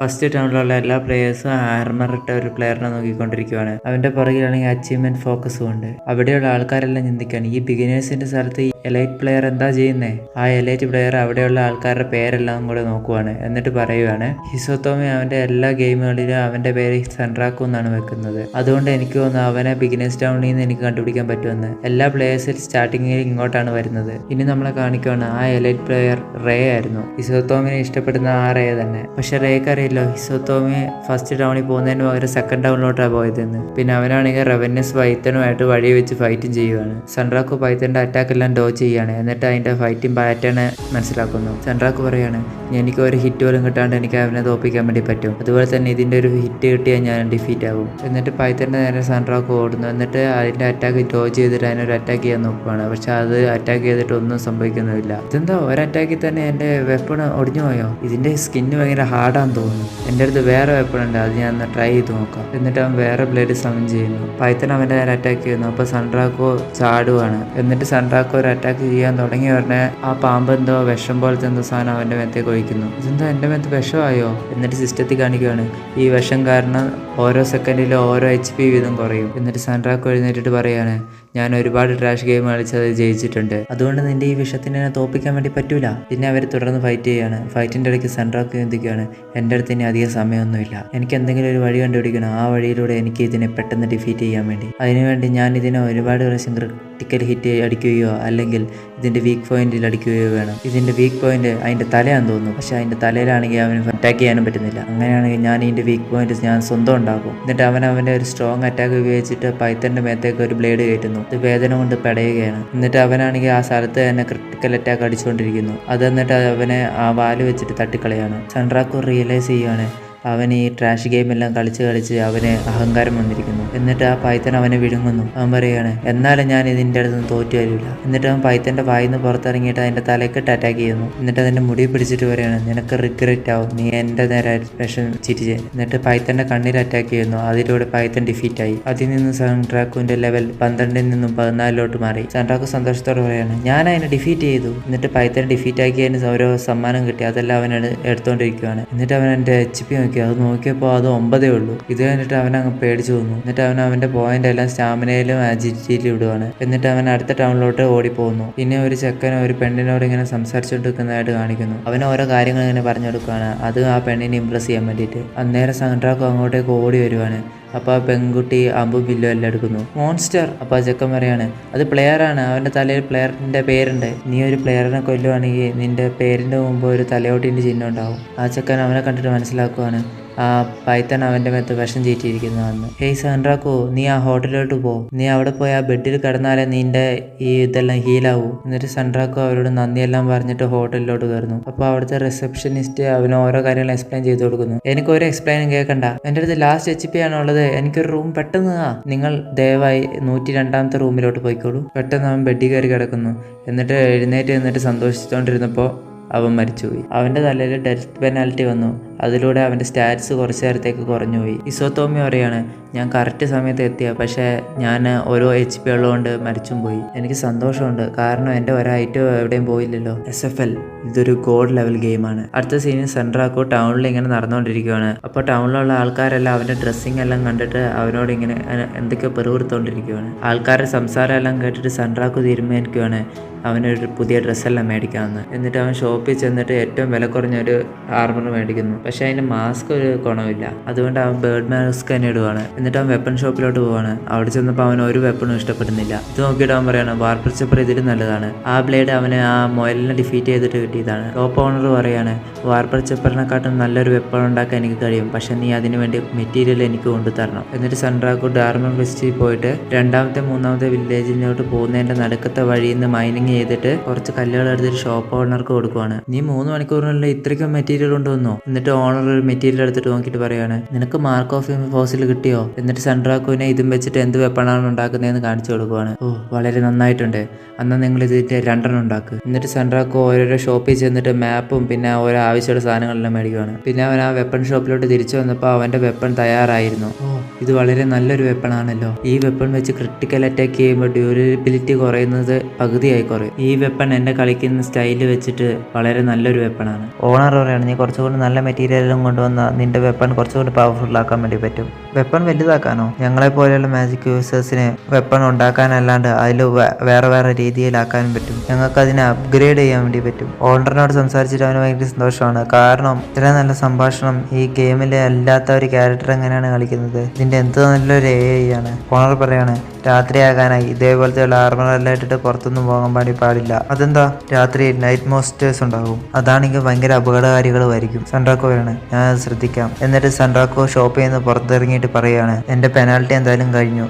First ടൗണിലുള്ള എല്ലാ പ്ലേയേഴ്സും armour ഇട്ട ഒരു പ്ലെയറിനെ നോക്കിക്കൊണ്ടിരിക്കുകയാണ്. അവന്റെ പുറകിലാണെങ്കിൽ അച്ചീവ്മെന്റ് ഫോക്കസും ഉണ്ട്. അവിടെയുള്ള ആൾക്കാരെല്ലാം ചിന്തിക്കുകയാണ്, ഈ ബിഗിനേഴ്സിന്റെ സ്ഥലത്ത് ഈ എലൈറ്റ് പ്ലെയർ എന്താ ചെയ്യുന്നേ? ആ എലൈറ്റ് പ്ലെയർ അവിടെയുള്ള ആൾക്കാരുടെ പേരെല്ലാം കൂടെ നോക്കുവാണ്. എന്നിട്ട് പറയുവാണ്, ഹിസോത്തോമി അവന്റെ എല്ലാ ഗെയിമുകളിലും അവന്റെ പേര് സൺറാക്കു എന്നാണ് വെക്കുന്നത്. അതുകൊണ്ട് എനിക്ക് തോന്നുന്നു അവനെ ബിഗിനേഴ്സ് ടൗണിൽ നിന്ന് എനിക്ക് കണ്ടുപിടിക്കാൻ പറ്റുമെന്ന്. എല്ലാ പ്ലേയേഴ്സിൽ സ്റ്റാർട്ടിങ്ങിൽ ഇങ്ങോട്ടാണ് വരുന്നത്. ഇനി നമ്മളെ കാണിക്കുകയാണ്, ആ എലൈറ്റ് പ്ലെയർ റേ ആയിരുന്നു. ഹിസോത്തോമിനെ ഇഷ്ടപ്പെടുന്ന ആ റേ തന്നെ. പക്ഷെ റേക്ക് അറിയില്ലോ ഹിസോത്തോമി ഫസ്റ്റ് ടൗണിൽ പോകുന്നതിന് പകരം സെക്കൻഡ് ടൗണിലോട്ടാണ് പോയതെന്ന്. പിന്നെ അവനാണെങ്കിൽ റെവന്യൂസ് പൈത്തനുമായിട്ട് വഴി വെച്ച് ഫൈറ്റും ചെയ്യുവാണ്. സൺറാക്കു പൈത്തന്റെ അറ്റാക്ക് എല്ലാം ഡോ ചെയ്യാണ്. എന്നിട്ട് അതിന്റെ ഫൈറ്റിംഗ് പാറ്റേൺ മനസ്സിലാക്കുന്നു. സൺറാക്കു പറയാണ്, എനിക്ക് ഒരു ഹിറ്റ് പോലും കിട്ടാണ്ട് എനിക്ക് അവനെ തോപ്പിക്കാൻ വേണ്ടി പറ്റും. അതുപോലെ തന്നെ ഇതിന്റെ ഒരു ഹിറ്റ് കിട്ടിയാൽ ഞാൻ ഡിഫീറ്റ് ആകും. എന്നിട്ട് പൈത്തന്റെ നേരെ സൺറാക്കു ഓടുന്നു. എന്നിട്ട് അതിന്റെ അറ്റാക്ക് ഡോ ചെയ്തിട്ട് അതിനൊരു അറ്റാക്ക് ചെയ്യാൻ നോക്കുവാണ്. പക്ഷെ അത് അറ്റാക്ക് ചെയ്തിട്ട് ഒന്നും സംഭവിക്കുന്നില്ല. ഇതെന്താ ഒരറ്റാക്കിൽ തന്നെ എന്റെ വെപ്പൺ ഒടിഞ്ഞു പോയോ? ഇതിന്റെ സ്കിന്ന് ഭയങ്കര ഹാർഡാന്ന് തോന്നുന്നു. എൻ്റെ അടുത്ത് വേറെ വെപ്പൺ ഉണ്ട്, അത് ഞാൻ ഒന്ന് ട്രൈ ചെയ്ത് നോക്കാം. എന്നിട്ട് അവൻ വേറെ ബ്ലേഡ് സമൻ ചെയ്യുന്നു. പൈത്തൻ അവന്റെ നേരെ അറ്റാക്ക് ചെയ്യുന്നു. അപ്പൊ സൺറാക്കോ ചാടുവാണ്. എന്നിട്ട് സൺറാക്കോ ഒരു അറ്റാക്ക് ചെയ്യാൻ തുടങ്ങി ഉടനെ ആ പാമ്പ് എന്തോ വിഷം പോലത്തെ എന്തോ സാധനം അവന്റെ മേത്തേക്ക് ഒഴിക്കുന്നു. ഇതെന്തോ എൻ്റെ മേത്ത് വിഷമായോ? എന്നിട്ട് സിസ്റ്റത്തിൽ കാണിക്കുകയാണ്, ഈ വിഷം കാരണം ഓരോ സെക്കൻഡിലും ഓരോ HP വീതം കുറയും. എന്നിട്ട് സൺറാക്കോ എഴുന്നേറ്റിട്ട് പറയാണ്, ഞാൻ ഒരുപാട് ട്രാഷ് ഗെയിം കളിച്ചത് ജയിച്ചിട്ടുണ്ട്, അതുകൊണ്ട് നിന്റെ ഈ വിഷത്തിനെ തോപ്പിക്കാൻ വേണ്ടി പറ്റൂല. പിന്നെ അവർ തുടർന്ന് ഫൈറ്റ് ചെയ്യാണ്. ഫൈറ്റിന്റെ ഇടയ്ക്ക് സൺറാക്കോ ചിന്തിക്കുകയാണ്, എൻ്റെ അടുത്ത് ഇനി അധികം സമയമൊന്നുമില്ല, എനിക്ക് എന്തെങ്കിലും ഒരു വഴി കണ്ടുപിടിക്കണം. ആ വഴിയിലൂടെ എനിക്ക് ഇതിനെ പെട്ടെന്ന് ഡിഫീറ്റ് ചെയ്യാൻ വേണ്ടി. അതിനുവേണ്ടി ഞാൻ ഇതിനെ ഒരുപാട് പ്രാവശ്യം ക്രിട്ടിക്കൽ ഹിറ്റ് അടിക്കുകയോ അല്ലെങ്കിൽ ഇതിന്റെ വീക്ക് പോയിന്റിൽ അടിക്കുകയോ വേണം. ഇതിന്റെ വീക്ക് പോയിന്റ് അതിന്റെ തലയാന്ന് തോന്നുന്നു. പക്ഷെ അതിന്റെ തലയിലാണെങ്കിൽ അവന് അറ്റാക്ക് ചെയ്യാനും പറ്റുന്നില്ല. അങ്ങനെയാണെങ്കിൽ ഞാൻ ഇതിന്റെ വീക്ക് പോയിന്റ് ഞാൻ സ്വന്തം ഉണ്ടാക്കും. എന്നിട്ട് അവന്റെ ഒരു സ്ട്രോങ് അറ്റാക്ക് ഉപയോഗിച്ചിട്ട് പൈത്തന്റെ മേത്തേക്ക് ഒരു ബ്ലേഡ് കയറ്റുന്നു. ഇത് വേദന കൊണ്ട് പെടയുകയാണ്. എന്നിട്ട് അവനാണെങ്കിൽ ആ സ്ഥലത്ത് തന്നെ ക്രിട്ടിക്കൽ അറ്റാക്ക് അടിച്ചുകൊണ്ടിരിക്കുന്നു. അത് എന്നിട്ട് അവനെ ആ വാല് വെച്ചിട്ട് തട്ടിക്കളയാണ്. സൺറാക്കു റിയലൈസ് ചെയ്യുകയാണ്, അവൻ ഈ ട്രാഷ് ഗെയിം എല്ലാം കളിച്ച് അവന് അഹങ്കാരം വന്നിരിക്കുന്നു. എന്നിട്ട് ആ പൈത്തൻ അവനെ വിഴുങ്ങുന്നു. അവൻ പറയാണ്, എന്നാലും ഞാൻ ഇതിൻ്റെ അടുത്ത് തോറ്റു വരില്ല. എന്നിട്ട് അവൻ പൈത്തന്റെ വായിന്ന് പുറത്തിറങ്ങിയിട്ട് അതിന്റെ തലക്കിട്ട് അറ്റാക്ക് ചെയ്യുന്നു. എന്നിട്ട് അതിന്റെ മുടി പിടിച്ചിട്ട് പറയാണ്, നിനക്ക് റിഗ്രറ്റ് ആവും, നീ എന്റെ നേരെ വിഷം ചിരിച്ച്. എന്നിട്ട് പൈത്തന്റെ കണ്ണിൽ അറ്റാക്ക് ചെയ്യുന്നു. അതിലൂടെ പൈത്തൻ ഡിഫീറ്റ് ആയി. അതിൽ നിന്ന് സൺട്രാക്കുവിന്റെ ലെവൽ 12 നിന്നും 14 മാറി. സൺട്രാക്കു സന്തോഷത്തോടെ പറയാണ്, ഞാൻ അതിനെ ഡിഫീറ്റ് ചെയ്തു. എന്നിട്ട് പൈത്തൻ ഡിഫീറ്റ് ആക്കിയതിന് ഓരോ സമ്മാനം കിട്ടി. അതെല്ലാം അവൻ എടുത്തോണ്ടിരിക്കുകയാണ്. എന്നിട്ട് അവൻ എന്റെ HP അത് നോക്കിയപ്പോൾ അത് 9 ഉള്ളൂ. ഇത് കഴിഞ്ഞിട്ട് അവൻ അങ്ങ് പേടിച്ചു തോന്നു. എന്നിട്ട് അവന്റെ പോയിന്റ് എല്ലാം സ്റ്റാമിനയിലും അജിറ്റിയിലും ഇടുവാണ്. എന്നിട്ട് അവൻ അടുത്ത ടൗണിലോട്ട് ഓടിപ്പോകുന്നു. പിന്നെ ഒരു ചെക്കൻ ഒരു പെണ്ണിനോട് ഇങ്ങനെ സംസാരിച്ചുകൊണ്ടിരിക്കുന്നതായിട്ട് കാണിക്കുന്നു. അവന് ഓരോ കാര്യങ്ങൾ ഇങ്ങനെ പറഞ്ഞു കൊടുക്കുകയാണ്, അത് ആ പെണ്ണിനെ ഇംപ്രസ് ചെയ്യാൻ വേണ്ടിയിട്ട്. അന്നേരം സൺട്രാക്കോ അങ്ങോട്ടേക്ക് ഓടി വരുവാണ്. അപ്പോൾ ആ പെൺകുട്ടി അമ്പും വില്ലും എല്ലാം എടുക്കുന്നു. മോൺസ്റ്റർ. അപ്പോൾ ആ ചെക്കൻ പറയാണ്, അത് പ്ലെയറാണ്, അവന്റെ തലയിൽ പ്ലെയറിന്റെ പേരുണ്ട്, നീ ഒരു പ്ലെയറിനെ കൊല്ലുവാണെങ്കിൽ നിന്റെ പേരിന്റെ മുമ്പ് ഒരു തലയോട്ടിന്റെ ചിഹ്നം ഉണ്ടാവും. ആ ചെക്കൻ അവനെ കണ്ടിട്ട് മനസ്സിലാക്കുവാണ് ആ പൈത്തൺ അവന്റെ മേത്ത് വിഷം ചീറ്റിയിരിക്കുന്നതെന്ന്. ഹേയ് സൺട്രാക്കോ, നീ ആ ഹോട്ടലിലോട്ട് പോ, നീ അവിടെ പോയി ആ ബെഡിൽ കിടന്നാലേ നിന്റെ ഈ ഇതെല്ലാം ഹീലാവൂ. എന്നിട്ട് സൺട്രാക്കോ അവരോട് നന്ദിയെല്ലാം പറഞ്ഞിട്ട് ഹോട്ടലിലോട്ട് കയറുന്നു. അപ്പോൾ അവിടുത്തെ റിസപ്ഷനിസ്റ്റ് അവന് ഓരോ കാര്യങ്ങൾ എക്സ്പ്ലെയിൻ ചെയ്ത് കൊടുക്കുന്നു. എനിക്കൊരു എക്സ്പ്ലെയിനും കേൾക്കണ്ട, എൻ്റെ അടുത്ത് ലാസ്റ്റ് HP ആണുള്ളത്, എനിക്കൊരു റൂം പെട്ടെന്ന് നിങ്ങൾ ദയവായി 102-ാമത്തെ റൂമിലോട്ട് പോയിക്കോളൂ. പെട്ടെന്ന് അവൻ ബെഡിൽ കയറി കിടക്കുന്നു. എന്നിട്ട് എഴുന്നേറ്റ് നിന്നിട്ട് സന്തോഷിച്ചുകൊണ്ടിരുന്നപ്പോൾ അവൻ മരിച്ചുപോയി. അവന്റെ തലയിൽ ഡെത്ത് പെനാൽറ്റി വന്നു. അതിലൂടെ അവന്റെ സ്റ്റാറ്റ്സ് കുറച്ചു നേരത്തേക്ക് കുറഞ്ഞുപോയി. ഹിസോത്തോമി പറയാണ്, ഞാൻ കറക്റ്റ് സമയത്ത് എത്തിയ, പക്ഷേ ഞാൻ ഓരോ HP ഉള്ളതുകൊണ്ട് മരിച്ചും പോയി. എനിക്ക് സന്തോഷമുണ്ട്, കാരണം എൻ്റെ ഒരൈറ്റം എവിടെയും പോയില്ലല്ലോ. SFL ഇതൊരു ഗോഡ് ലെവൽ ഗെയിമാണ്. അടുത്ത സീനിൽ സൺട്രാക്കോ ടൗണിൽ ഇങ്ങനെ നടന്നുകൊണ്ടിരിക്കുകയാണ്. അപ്പോൾ ടൗണിലുള്ള ആൾക്കാരെല്ലാം അവന്റെ ഡ്രസ്സിങ് എല്ലാം കണ്ടിട്ട് അവനോട് ഇങ്ങനെ എന്തൊക്കെയോ പെറുവിറുത്തോണ്ടിരിക്കുകയാണ്. ആൾക്കാരുടെ സംസാരം എല്ലാം കേട്ടിട്ട് സൺട്രാക്കോ തീരുമാനിക്കുകയാണ് അവനൊരു പുതിയ ഡ്രസ്സെല്ലാം മേടിക്കാമെന്ന്. എന്നിട്ട് അവൻ ഷോപ്പിൽ ചെന്നിട്ട് ഏറ്റവും വില കുറഞ്ഞൊരു ആർമർ മേടിക്കുന്നു. പക്ഷെ അതിന് മാസ്ക് ഒരു ഗുണമില്ല. അതുകൊണ്ട് അവൻ ബേർഡ് മാസ്ക് തന്നെ ഇടുവാണ്. എന്നിട്ട് അവൻ വെപ്പൺ ഷോപ്പിലോട്ട് പോവാണ്. അവിടെ ചെന്നപ്പോൾ അവൻ ഒരു വെപ്പണും ഇഷ്ടപ്പെടുന്നില്ല. ഇത് നോക്കിയിട്ട് അവൻ പറയാണ്, വാർപ്പർ ചെപ്പർ ഇതിലും നല്ലതാണ്, ആ ബ്ലേഡ് അവന് ആ മൊയലിനെ ഡിഫീറ്റ് ചെയ്തിട്ട് കിട്ടിയതാണ്. ടോപ്പ് ഓണർ പറയാണ്, വാർപ്പർ ചെപ്പറിനെക്കാട്ടും നല്ലൊരു വെപ്പൺ ഉണ്ടാക്കാൻ എനിക്ക് കഴിയും, പക്ഷെ നീ അതിന് വേണ്ടി മെറ്റീരിയൽ എനിക്ക് കൊണ്ടുതരണം. എന്നിട്ട് സൺട്രാക്കോ ഡാർമൻ ഫെസ്റ്റിൽ പോയിട്ട് 2-ാമത്തെ 3-ാമത്തെ വില്ലേജിലോട്ട് പോകുന്നതിന്റെ നടുക്കത്തെ വഴിയിൽ നിന്ന് മൈനിങ് ചെയ്തിട്ട് കുറച്ച് കല്ലുകൾ എടുത്തിട്ട് ഷോപ്പ് ഓണർക്ക് കൊടുക്കുവാണ്. നീ 3 മണിക്കൂറിനുള്ളിൽ ഇത്രയ്ക്കും മെറ്റീരിയൽ കൊണ്ടുവന്നു. എന്നിട്ട് ഓണർ ഒരു മെറ്റീരിയൽ എടുത്തിട്ട് നോക്കിയിട്ട് പറയാണ്, നിനക്ക് മാർക്ക് ഓഫ് ഫോസിൽ കിട്ടിയോ? എന്നിട്ട് സൺട്രാക്കോനെ ഇതും വെച്ചിട്ട് എന്ത് വെപ്പണാണ് ഉണ്ടാക്കുന്നതെന്ന് കാണിച്ചു കൊടുക്കുവാണ്. ഓ, വളരെ നന്നായിട്ടുണ്ട്, എന്നാൽ നിങ്ങൾ ഇതിന്റെ 2 ഉണ്ടാക്കുക. എന്നിട്ട് സൺട്രാക്കോ ഓരോരോ ഷോപ്പിൽ ചെന്നിട്ട് മാപ്പും പിന്നെ ഓരോ ആവശ്യമുള്ള സാധനങ്ങളെല്ലാം മേടിക്കുവാണ്. പിന്നെ അവൻ ആ വെപ്പൺ ഷോപ്പിലോട്ട് തിരിച്ചു വന്നപ്പോൾ അവന്റെ വെപ്പൺ തയ്യാറായിരുന്നു. ഓ, ഇത് വളരെ നല്ലൊരു വെപ്പൺ ആണല്ലോ. ഈ വെപ്പൺ വെച്ച് ക്രിട്ടിക്കൽ അറ്റാക്ക് ചെയ്യുമ്പോൾ ഡ്യൂറബിലിറ്റി കുറയുന്നത് പകുതിയായി കുറയും. ഈ വെപ്പൺ എന്റെ കളിക്കുന്ന സ്റ്റൈല് വെച്ചിട്ട് വളരെ നല്ലൊരു വെപ്പണാണ്. ഓണർ പറയാണ്, നീ കുറച്ചുകൂടി നല്ല മെറ്റീരിയലും കൊണ്ടുവന്ന നിന്റെ വെപ്പൺ കുറച്ചുകൂടി പവർഫുൾ ആക്കാൻ വേണ്ടി പറ്റും. വെപ്പൺ വലുതാക്കാനോ? ഞങ്ങളെ പോലെയുള്ള മാജിക് യൂസേഴ്സിന് വെപ്പൺ ഉണ്ടാക്കാനല്ലാണ്ട് അതിൽ വേറെ രീതിയിലാക്കാനും പറ്റും. ഞങ്ങൾക്ക് അതിനെ അപ്ഗ്രേഡ് ചെയ്യാൻ വേണ്ടി പറ്റും. ഓണറിനോട് സംസാരിച്ചിട്ട് അവന് ഭയങ്കര സന്തോഷമാണ്. കാരണം ഇത്ര നല്ല സംഭാഷണം ഈ ഗെയിമിലെ അല്ലാത്ത ഒരു ക്യാരക്ടർ എങ്ങനെയാണ് കളിക്കുന്നത്? ഇതിന്റെ എന്ത് നല്ലൊരു AI ആണ്. ഓണർ പറയാണ്, രാത്രിയാകാനായി ഇതേപോലത്തെയുള്ള ആർമറെല്ലാം ഇട്ടിട്ട് പുറത്തൊന്നും പോകാൻ പാടില്ല. അതെന്താ? രാത്രി നൈറ്റ് മോൺസ്റ്റേഴ്സ് ഉണ്ടാകും, അതാണെങ്കിൽ ഭയങ്കര അപകടകാരികളുമായിരിക്കും. സൺഡ്രാക്കോ പറയാണ്, ഞാൻ അത് ശ്രദ്ധിക്കാം. എന്നിട്ട് സൺഡ്രാക്കോ ഷോപ്പിൽ നിന്ന് പുറത്തിറങ്ങിയിട്ട് പറയുകയാണ്, എൻ്റെ പെനാൽറ്റി എന്തായാലും കഴിഞ്ഞു.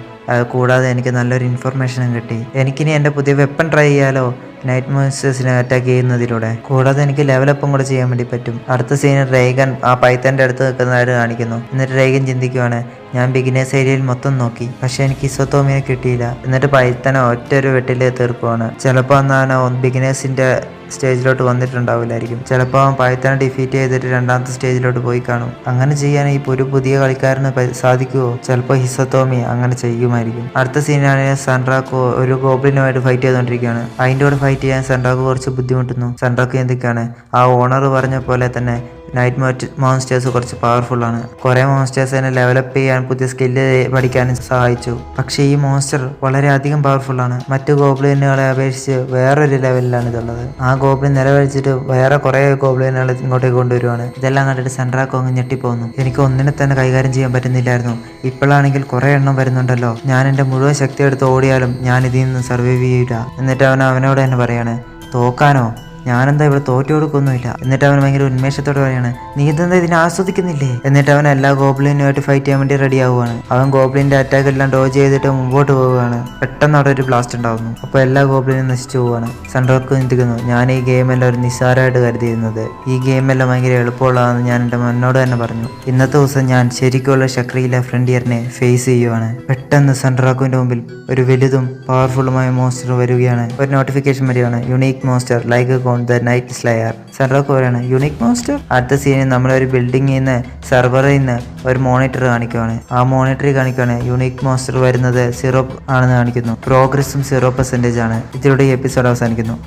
കൂടാതെ എനിക്ക് നല്ലൊരു ഇൻഫർമേഷനും കിട്ടി. എനിക്കിനി എൻ്റെ പുതിയ വെപ്പൺ ട്രൈ ചെയ്യാലോ, നൈറ്റ് മോൺസ്റ്റേഴ്സിനെ അറ്റാക്ക് ചെയ്യുന്നതിലൂടെ. കൂടാതെ എനിക്ക് ലെവലപ്പും കൂടെ ചെയ്യാൻ വേണ്ടി പറ്റും. അടുത്ത സീനിൽ റേഗൻ ആ പൈത്തൻ്റെ അടുത്ത് നിൽക്കുന്നതായിട്ട് കാണിക്കുന്നു. എന്നിട്ട് റേഗൻ ചിന്തിക്കുവാണ്, ഞാൻ ബിഗിനേഴ്സ് ഏരിയയിൽ മൊത്തം നോക്കി, പക്ഷെ എനിക്ക് ഇസോത്തോമിനെ കിട്ടിയില്ല. എന്നിട്ട് പൈത്തനെ ഒറ്റൊരു വെട്ടിൽ തീർക്കുവാണ്. ചിലപ്പോൾ അന്ന് അവൻ ബിഗിനേഴ്സിന്റെ സ്റ്റേജിലോട്ട് വന്നിട്ടുണ്ടാവില്ലായിരിക്കും. ചിലപ്പോൾ അവൻ പൈത്തനെ ഡിഫീറ്റ് ചെയ്തിട്ട് രണ്ടാമത്തെ സ്റ്റേജിലോട്ട് പോയി കാണും. അങ്ങനെ ചെയ്യാൻ ഈ ഒരു പുതിയ കളിക്കാരന് സാധിക്കുമോ? ചിലപ്പോൾ ഹിസത്തോമി അങ്ങനെ ചെയ്യുമായിരിക്കും. അടുത്ത സീനാണെങ്കിൽ സൺഡ്രാക്കോ ഒരു ഗോബ്ലിനുമായിട്ട് ഫൈറ്റ് ചെയ്തുകൊണ്ടിരിക്കുകയാണ്. അതിൻ്റെ കൂടെ ഫൈറ്റ് ചെയ്യാൻ സൺഡ്രാക്കോ കുറച്ച് ബുദ്ധിമുട്ടുന്നു. സൺഡ്രാക്കോ എന്തൊക്കെയാണ്, ആ ഓണർ പറഞ്ഞ പോലെ തന്നെ നൈറ്റ് മോൺസ്റ്റേഴ്സ് കുറച്ച് പവർഫുൾ ആണ്. കുറേ മോൺസ്റ്റേഴ്സിനെ ഡെവലപ്പ് ചെയ്യാൻ പുതിയ സ്കില്ല് പഠിക്കാനും സഹായിച്ചു. പക്ഷേ ഈ മോൺസ്റ്റർ വളരെയധികം പവർഫുൾ ആണ്. മറ്റു ഗോബ്ലിനുകളെ അപേക്ഷിച്ച് വേറൊരു ലെവലിലാണ് ഇതുള്ളത്. ആ ഗോബ്ലിൻ നിലവഴിച്ചിട്ട് വേറെ കുറേ ഗോബ്ലിനുകളെ ഇങ്ങോട്ടേക്ക് കൊണ്ടുവരുവാണ്. ഇതെല്ലാം കണ്ടിട്ട് സൺഡ്രാക്കോ അങ്ങ് ഞെട്ടിപ്പോകുന്നു. എനിക്ക് ഒന്നിനെ തന്നെ കൈകാര്യം ചെയ്യാൻ പറ്റുന്നില്ലായിരുന്നു. ഇപ്പോഴാണെങ്കിൽ കുറേ എണ്ണം വരുന്നുണ്ടല്ലോ. ഞാൻ എൻ്റെ മുഴുവൻ ശക്തി എടുത്ത് ഓടിയാലും ഞാൻ ഇതിൽ നിന്ന് സർവൈവ് ചെയ്യില്ല. എന്നിട്ട് അവനോട് തന്നെ പറയാണ്, തോക്കാനോ? ഞാനെന്താ ഇവിടെ തോറ്റു കൊടുക്കൊന്നുമില്ല. എന്നിട്ട് അവൻ ഭയങ്കര ഉന്മേഷത്തോടെ പറയാണ്, നീ ഇതെന്താ ഇതിനെ ആസ്വദിക്കുന്നില്ലേ? എന്നിട്ട് അവൻ എല്ലാ ഗോബ്ലിനുമായിട്ട് ഫൈറ്റ് ചെയ്യാൻ വേണ്ടി റെഡി ആവുകയാണ്. അവൻ ഗോബ്ലിന്റെ അറ്റാക്ക് എല്ലാം ഡോജ് ചെയ്തിട്ട് മുമ്പോട്ട് പോവുകയാണ്. പെട്ടെന്ന് അവിടെ ഒരു ബ്ലാസ്റ്റ് ഉണ്ടാവുന്നു. അപ്പോൾ എല്ലാ ഗോബ്ലിനും നശിച്ചു പോവുകയാണ്. സൺഡ്രാക്കോ ചിന്തിക്കുന്നു, ഞാൻ ഈ ഗെയിമെല്ലാം ഒരു നിസ്സാരമായിട്ട് കരുതിയിരുന്നത്. ഈ ഗെയിമെല്ലാം ഭയങ്കര എളുപ്പമുള്ളതാണെന്ന് ഞാൻ എൻ്റെ മന്നോട് തന്നെ പറഞ്ഞു. ഇന്നത്തെ ദിവസം ഞാൻ ശരിക്കുള്ള ഷക്രിയിലെ ഫ്രണ്ടിയറിനെ ഫേസ് ചെയ്യുവാണ്. പെട്ടെന്ന് സൺഡ്രാക്കോന്റെ മുമ്പിൽ ഒരു വലുതും പവർഫുള്ളുമായ മോൺസ്റ്റർ വരികയാണ്. ഒരു നോട്ടിഫിക്കേഷൻ വരികയാണ്, unique monster like the night slayer. സൺഡ്രാക്കോ പറയാണ്, യുണീക്ക് മോൺസ്റ്റർ? അടുത്ത സീനിൽ നമ്മളൊരു ബിൽഡിങ്ങിൽ നിന്ന് സെർവറിൽ നിന്ന് ഒരു മോണിറ്റർ കാണിക്കുവാണ്. ആ മോണിറ്ററിൽ കാണിക്കുകയാണ് യുണീക്ക് മോൺസ്റ്റർ വരുന്നത് 0 ആണെന്ന് കാണിക്കുന്നു. പ്രോഗ്രസും 0% ആണ്. ഇതിലൂടെ ഈ എപ്പിസോഡ് അവസാനിക്കുന്നു.